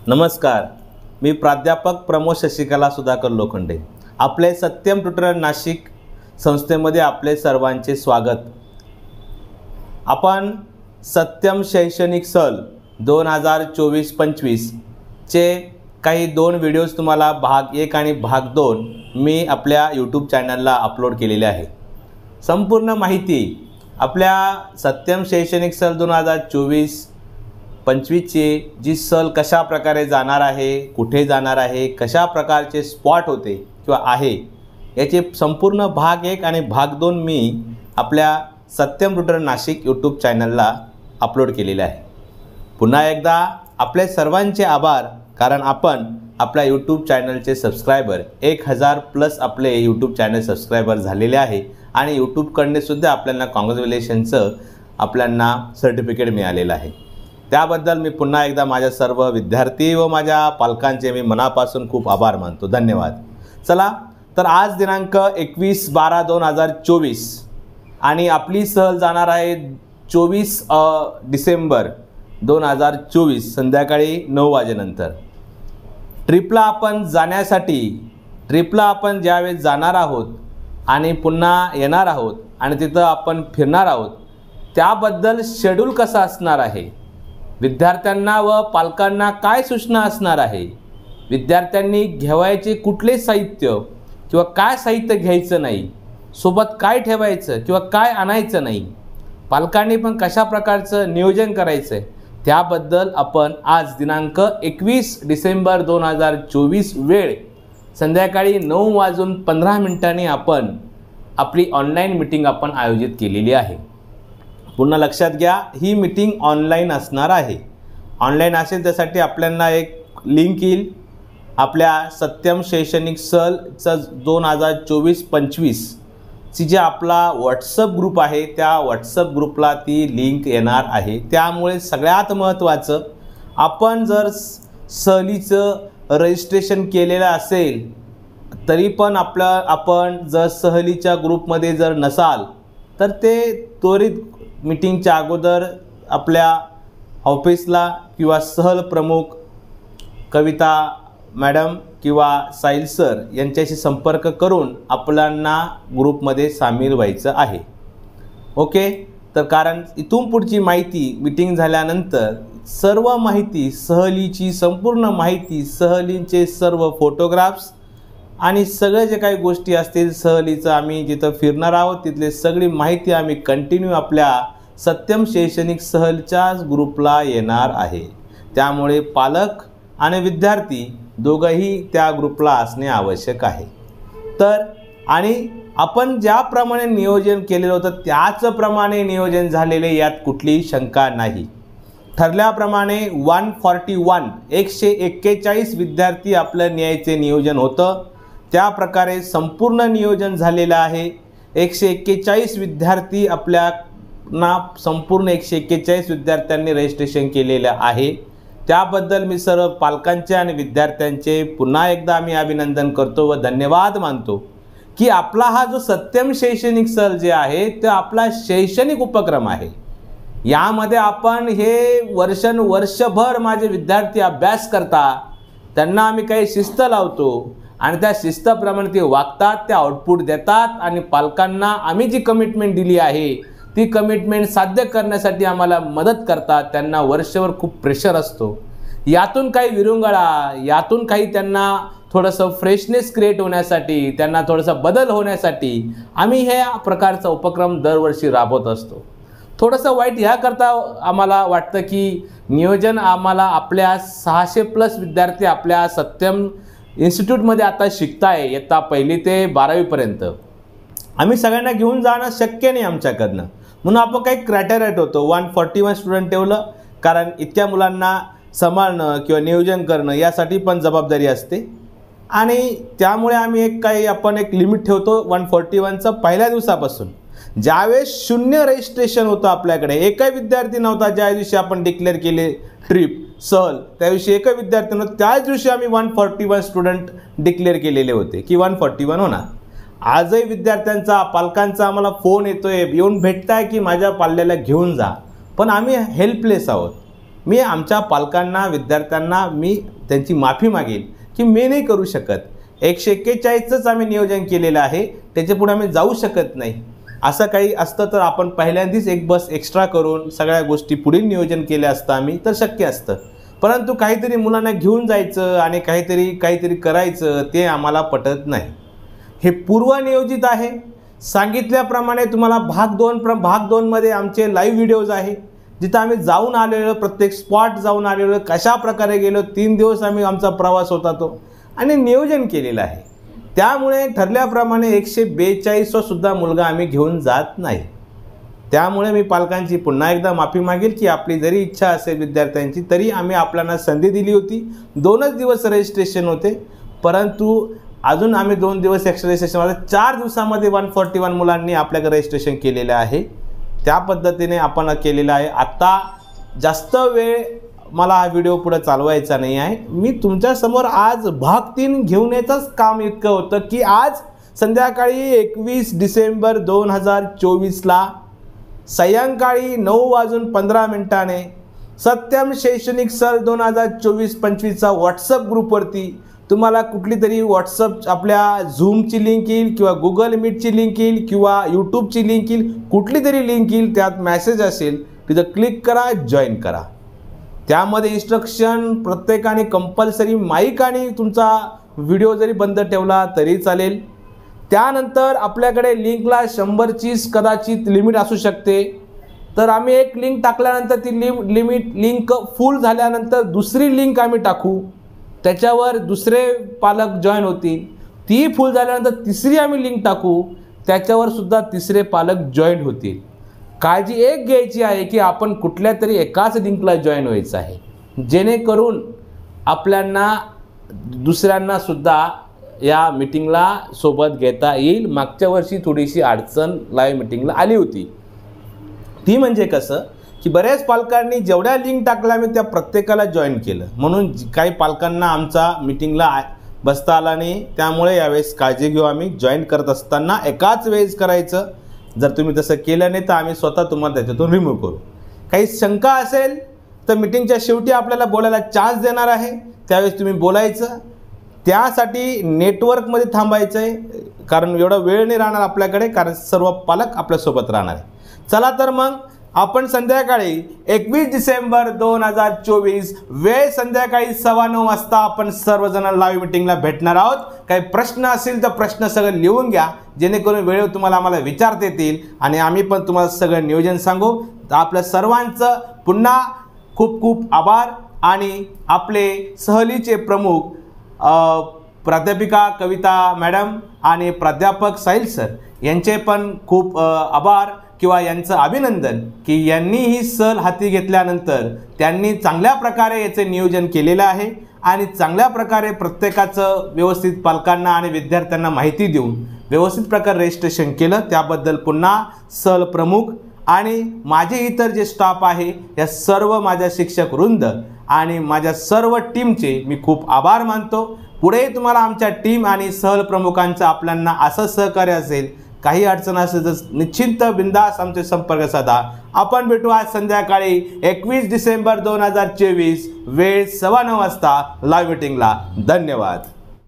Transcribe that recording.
नमस्कार, मी प्राध्यापक प्रमोद शशिकला सुधाकर लोखंडे. आपले सत्यम ट्युटोरियल नाशिक संस्थेमध्ये आपले सर्वांचे स्वागत. आपण सत्यम शैक्षणिक सल 2024-25 चे काही 2 व्हिडिओज तुम्हाला भाग 1 आणि भाग 2 मी आपल्या यूट्यूब चॅनलला अपलोड केलेले आहे. संपूर्ण माहिती आपल्या सत्यम शैक्षणिक सल 2024-25 ची जी सल कशा प्रकारे जाणार आहे, कुठे जाणार आहे, कशा प्रकारचे स्पॉट होते किंवा आहे याचे संपूर्ण भाग 1 आणि भाग 2 मी आपल्या सत्यम ट्युटोरियल नाशिक यूट्यूब चॅनलला अपलोड केलेले आहे. पुन्हा एकदा आपले सर्वांचे आभार, कारण आपण आपल्या यूट्यूब चॅनलचे सबस्क्रायबर 1000+ आपले यूट्यूब चॅनल सबस्क्रायबर झालेले आहे आणि यूट्यूबकडने सुद्धा आपल्याला कॉंग्रॅच्युलेशनचं आपल्याला सर्टिफिकेट मिळालेलं आहे. त्याबद्दल मी पुन्हा एकदा माझ्या सर्व विद्यार्थी व माझ्या पालकांचे मी मनापासून खूप आभार मानतो. धन्यवाद. चला तर आज दिनांक 21/12/2024 आणि आपली सहल जाणार आहे 24 डिसेंबर 2024 संध्याकाळी 9 वाजेनंतर. ट्रिपला आपण ज्यावेळेस जाणार आहोत आणि पुन्हा येणार आहोत आणि तिथं आपण फिरणार आहोत, त्याबद्दल शेड्यूल कसा असणार आहे, विद्यार्थ्यांना व पालकांना काय सूचना असणार आहे, विद्यार्थ्यांनी घ्यायचे कुठले साहित्य किंवा काय साहित्य घ्यायचं नाही, सोबत काय ठेवायचं किंवा काय आणायचं नाही, पालकांनी पण कशा प्रकारचं नियोजन करायचं आहे, त्याबद्दल आपण आज दिनांक 21 डिसेंबर 2024 वेळ संध्याकाळी 9:15 आपण आपली ऑनलाईन मीटिंग आपण आयोजित केलेली आहे. पुन्हा लक्षात घ्या, ही मीटिंग ऑनलाईन असणार आहे. ऑनलाईन असेल त्यासाठी आपल्याला एक लिंक येईल. आपल्या सत्यम शैक्षणिक सलचं 2024-25 ची जे आपला व्हॉट्सअप ग्रुप आहे, त्या व्हॉट्सअप ग्रुपला ती लिंक येणार आहे. त्यामुळे सगळ्यात महत्त्वाचं, आपण जर सहलीचं रजिस्ट्रेशन केलेलं असेल तरी पण आपण जर सहलीच्या ग्रुपमध्ये जर नसाल तर ते त्वरित मीटिंगच्या अगोदर आपल्या ऑफिसला किंवा सहल प्रमुख कविता मॅडम किंवा साहिल सर यांच्याशी संपर्क करून आपल्याला ग्रुपमध्ये सामील व्हायचं आहे. ओके, तर कारण इथून पुढची माहिती मीटिंग झाल्यानंतर सर्व माहिती, सहलीची संपूर्ण माहिती, सहलींचे सर्व फोटोग्राफ्स आणि सगळे जे काही गोष्टी असतील सहलीचं, आम्ही जिथं फिरणार आहोत तिथली सगळी माहिती आम्ही कंटिन्यू आपल्या सत्यम शैक्षणिक सहलच्याच ग्रुपला येणार आहे. त्यामुळे पालक आणि विद्यार्थी दोघंही त्या ग्रुपला असणे आवश्यक आहे. तर आणि आपण ज्याप्रमाणे नियोजन केलेलं होतं त्याचप्रमाणे नियोजन झालेले, यात कुठलीही शंका नाही. ठरल्याप्रमाणे 141 विद्यार्थी आपलं न्यायचे नियोजन होतं. त्या प्रकारे संपूर्ण नियोजन झालेलं आहे. 141 विद्यार्थी आपल्याला संपूर्ण 141 विद्यार्थ्यांनी रजिस्ट्रेशन केलेलं आहे. त्याबद्दल मी सर्व पालकांचे आणि विद्यार्थ्यांचे पुन्हा एकदा मी अभिनंदन करतो व धन्यवाद मानतो की आपला हा जो सत्यम शैक्षणिक सल जे आहे ते आपला शैक्षणिक उपक्रम आहे. यामध्ये आपण हे वर्षभर माझे विद्यार्थी अभ्यास करतात, त्यांना आम्ही काही शिस्त लावतो आणि त्या शिस्तप्रमाणे ते वागतात, ते आउटपुट देतात आणि पालकांना आम्ही जी कमिटमेंट दिली आहे ती कमिटमेंट साध्य करण्यासाठी आम्हाला मदत करतात. त्यांना वर्षभर खूप प्रेशर असतो, यातून काही विरंगुळा, यातून काही त्यांना थोडंसं फ्रेशनेस क्रिएट होण्यासाठी, त्यांना थोडासा बदल होण्यासाठी आम्ही ह्या प्रकारचा उपक्रम दरवर्षी राबवत असतो. थोडंसं वाईट ह्याकरता आम्हाला वाटतं की नियोजन आम्हाला आपल्या 600+ विद्यार्थी आपल्या सत्यम इन्स्टिट्यूटमध्ये आता शिकताय, इयत्ता 1ली ते 12वीपर्यंत. आम्ही सगळ्यांना घेऊन जाणं शक्य नाही आमच्याकडनं, म्हणून आपण काही क्रायटेरिया ठेवतो. 141 स्टुडंट ठेवलं, कारण इतक्या मुलांना सांभाळणं किंवा नियोजन करणं यासाठी पण जबाबदारी असते आणि त्यामुळे आम्ही एक लिमिट ठेवतो 141चं. पहिल्या दिवसापासून ज्यावेळेस 0 रजिस्ट्रेशन होतं, आपल्याकडे एकही विद्यार्थी नव्हता, ज्या दिवशी आपण डिक्लेअर केले ट्रिप सहल त्या दिवशी एकही विद्यार्थी नव्हता, त्याच दिवशी आम्ही 141 स्टुडंट डिक्लेअर केलेले होते की 141 होणार. आजही विद्यार्थ्यांचा, पालकांचा आम्हाला फोन येतोय, येऊन भेटताय की माझ्या पाल्याला घेऊन जा, पण आम्ही हेल्पलेस आहोत. मी आमच्या पालकांना विद्यार्थ्यांना मी त्यांची माफी मागेल की मी नाही करू शकत. 141च आम्ही नियोजन केलेलं आहे, त्याच्यापुढे आम्ही जाऊ शकत नाही. असं काही असतं तर आपण पहिल्यांदाच एक बस एक्स्ट्रा करून सगळ्या गोष्टी पुढील नियोजन केले असतं आम्ही तर शक्य असतं. परंतु काहीतरी मुलांना घेऊन जायचं आणि काहीतरी करायचं ते आम्हाला पटत नाही. हे पूर्वनियोजित आहे. सांगितल्याप्रमाणे तुम्हाला भाग 2 मध्ये आमचे लाईव्ह व्हिडिओज आहे, जिथं आम्ही जाऊन आलेलो, प्रत्येक स्पॉट जाऊन आलेलो, कशा प्रकारे गेलो, 3 दिवस आमचा प्रवास होता तो आणि नियोजन केलेलं आहे. त्यामुळे ठरल्याप्रमाणे 142वा सुद्धा मुलगा आम्ही घेऊन जात नाही. त्यामुळे मी पालकांची पुन्हा एकदा माफी मागेल की आपली जरी इच्छा असेल विद्यार्थ्यांची तरी आम्ही आपल्याला संधी दिली होती. 2च दिवस रजिस्ट्रेशन होते, परंतु अजून आम्ही 2 दिवस एक्स्ट्रा रजिस्ट्रेशन 4 दिवसामध्ये 141 मुलांनी आपल्याकडे रजिस्ट्रेशन केलेलं आहे. त्या पद्धतीने आपण केलेलं आहे. आता जास्त वेळ मला हा व्हिडिओ पुढे चालवायचा नाही आहे. मी तुमच्यासमोर आज भाग 3 घेऊन येतच काम इतकं होतं की आज संध्याकाळी 21 डिसेंबर 2024ला सायंकाळी 9:15 सत्यम शैक्षणिक सल 2024-25चा व्हॉट्सअप ग्रुपवरती तुम्हाला कुठली तरी व्हॉट्सअप आपल्या झूमची लिंक येईल किंवा गुगल मीटची लिंक येईल किंवा यूट्यूबची लिंक येईल, कुठली तरी लिंक येईल, त्यात मेसेज असेल, तिथं क्लिक करा, जॉईन करा. त्यामध्ये इन्स्ट्रक्शन प्रत्येकाने कंपल्सरी माईक आणि तुमचा व्हिडिओ जरी बंद ठेवला तरी चालेल. त्यानंतर आपल्याकडे लिंकला 100ची कदाचित लिमिट असू शकते, तर आम्ही एक लिंक टाकल्यानंतर ती लिंक फुल झाल्यानंतर दुसरी लिंक आम्ही टाकू, त्याच्यावर दुसरे पालक जॉईन होतील. ती फुल झाल्यानंतर तिसरी आम्ही लिंक टाकू, त्याच्यावर सुद्धा तिसरे पालक जॉईन होतील. काळजी एक घ्यायची आहे की आपण कुठल्या तरी एकाच लिंकला जॉईन व्हायचं आहे, जेणेकरून आपल्याला दुसऱ्यांना सुद्धा या मीटिंगला सोबत घेता येईल. मागच्या वर्षी थोडीशी अडचण लाईव्ह मीटिंगला आली होती. ती म्हणजे कसं की बऱ्याच पालकांनी जेवढ्या लिंक टाकल्या मी त्या प्रत्येकाला जॉईन केलं, म्हणून काही पालकांना आमचा मीटिंगला बसता आला नाही. त्यामुळे यावेळेस काळजी घेऊ. आम्ही जॉईन करत असताना एकाच वेळेस करायचं. जर तुम्ही तसं केलं नाही तर आम्ही स्वतः तुम्हाला त्याच्यातून रिमूव्ह करू. काही शंका असेल तर मीटिंगच्या शेवटी आपल्याला बोलायला चान्स देणार आहे, त्यावेळेस तुम्ही बोलायचं. त्यासाठी नेटवर्कमध्ये थांबायचं आहे, कारण एवढा वेळ नाही राहणार आपल्याकडे, कारण सर्व पालक आपल्यासोबत राहणार आहे. चला तर मग आपण संध्याकाळी 21 डिसेंबर 2024 वेळ संध्याकाळी 9:15 वाजता आपण सर्वजण लाईव्ह मीटिंगला भेटणार आहोत. काही प्रश्न असेल तर प्रश्न सगळं लिहून घ्या, जेणेकरून वेळेवर तुम्हाला आम्हाला विचारता येतील आणि आम्ही पण तुम्हाला सगळं नियोजन सांगू. आपल्या सर्वांचं पुन्हा खूप खूप आभार. आणि आपले सहलीचे प्रमुख प्राध्यापिका कविता मॅडम आणि प्राध्यापक साहिल सर यांचे पण खूप आभार किंवा यांचं अभिनंदन की यांनी ही सहल हाती घेतल्यानंतर त्यांनी चांगल्या प्रकारे याचे नियोजन केलेलं आहे आणि चांगल्या प्रकारे प्रत्येकाचं व्यवस्थित पालकांना आणि विद्यार्थ्यांना माहिती देऊन व्यवस्थित प्रकारे रजिस्ट्रेशन केलं. त्याबद्दल पुन्हा सहल प्रमुख आणि माझे इतर जे स्टाफ आहे या सर्व माझ्या शिक्षक वृंद आणि माझ्या सर्व टीमचे मी खूप आभार मानतो. पुढे तुम्हाला आमच्या टीम आणि सहल प्रमुखांचं आपल्याला असं सहकार्य असेल, काही अडचण असेल तर निश्चिंत बिंदास आमचे संपर्क साधा. आपण भेटू आज संध्याकाळी 21 डिसेंबर 2024 वेळ 9:15 वाजता लाईव्ह मीटिंगला. धन्यवाद.